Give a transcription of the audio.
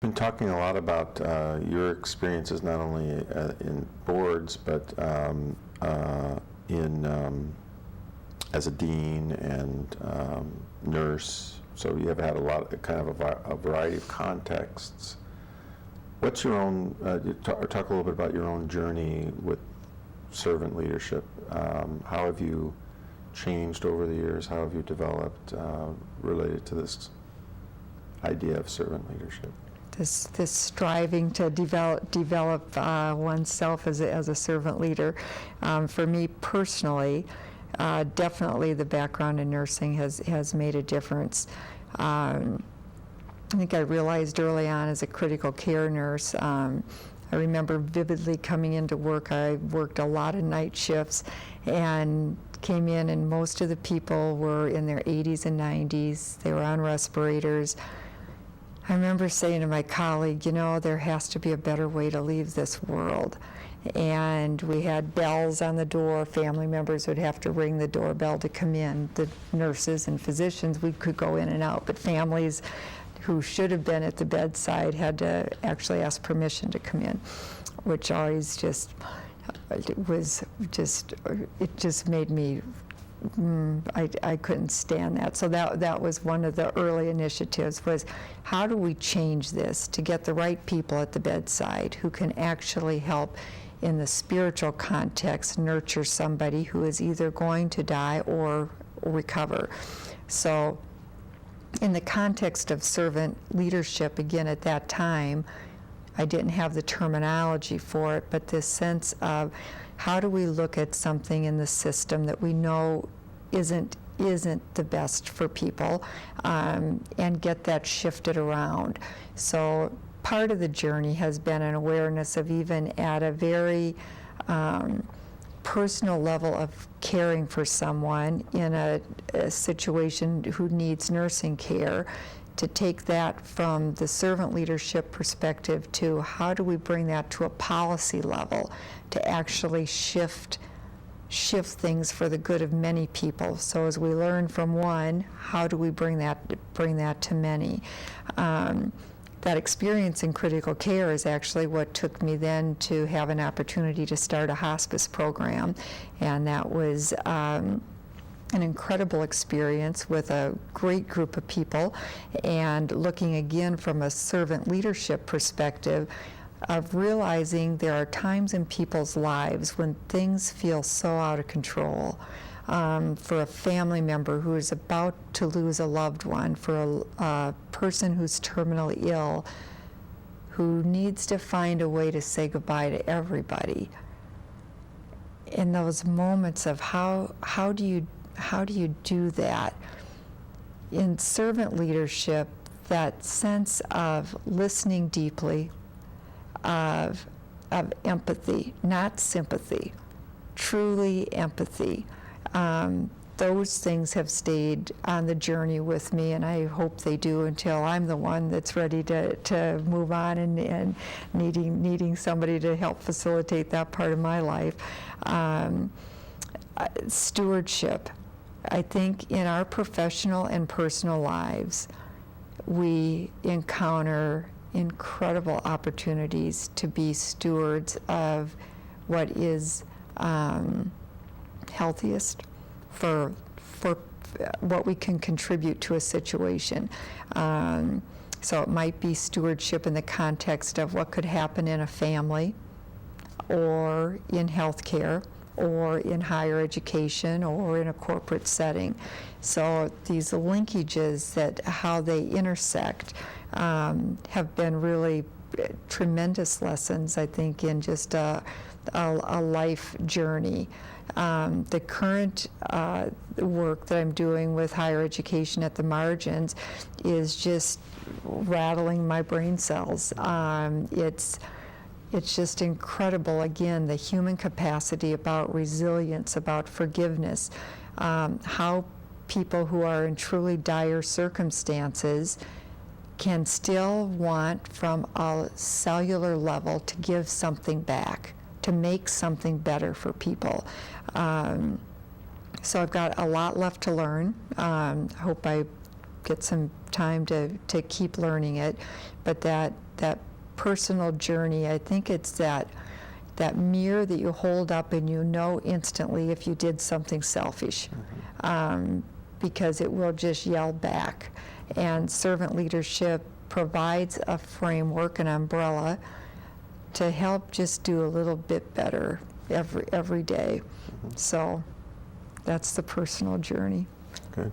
Been talking a lot about your experiences not only in boards but in as a dean and nurse. So you have had a lot, kind of a variety of contexts. What's your own? Talk a little bit about your own journey with servant leadership. How have you changed over the years? How have you developed related to this idea of servant leadership? This striving to develop oneself as a servant leader. For me personally, definitely the background in nursing has made a difference. I think I realized early on as a critical care nurse, I remember vividly coming into work. I worked a lot of night shifts and came in, and most of the people were in their 80s and 90s. They were on respirators. I remember saying to my colleague, you know, there has to be a better way to leave this world. And we had bells on the door. Family members would have to ring the doorbell to come in. The nurses and physicians, we could go in and out, but families who should have been at the bedside had to actually ask permission to come in, which always just made me, I couldn't stand that. So that was one of the early initiatives, was how do we change this to get the right people at the bedside who can actually help in the spiritual context nurture somebody who is either going to die or recover. So in the context of servant leadership, again at that time, I didn't have the terminology for it, but this sense of how do we look at something in the system that we know isn't the best for people, and get that shifted around. So part of the journey has been an awareness of, even at a very personal level, of caring for someone in a situation who needs nursing care, to take that from the servant leadership perspective to how do we bring that to a policy level to actually shift things for the good of many people. So as we learn from one, how do we bring that to many? That experience in critical care is actually what took me then to have an opportunity to start a hospice program, and that was an incredible experience with a great group of people, and looking again from a servant leadership perspective of realizing there are times in people's lives when things feel so out of control. For a family member who is about to lose a loved one, for a person who's terminally ill, who needs to find a way to say goodbye to everybody. In those moments of how do you do that? In servant leadership, that sense of listening deeply, of empathy, not sympathy, truly empathy. Those things have stayed on the journey with me, and I hope they do until I'm the one that's ready to move on and needing somebody to help facilitate that part of my life. Stewardship. I think in our professional and personal lives, we encounter incredible opportunities to be stewards of what is healthiest for what we can contribute to a situation. So it might be stewardship in the context of what could happen in a family, or in healthcare, or in higher education, or in a corporate setting. So these linkages, that how they intersect, have been really tremendous lessons, I think, in just a life journey. The current work that I'm doing with higher education at the margins is just rattling my brain cells. It's just incredible, again, the human capacity, about resilience, about forgiveness, how people who are in truly dire circumstances can still want from a cellular level to give something back, to make something better for people. So I've got a lot left to learn. I hope I get some time to keep learning it. But that personal journey, I think it's that mirror that you hold up and you know instantly if you did something selfish, because it will just yell back. And servant leadership provides a framework, an umbrella, to help just do a little bit better every day. So that's the personal journey. Okay.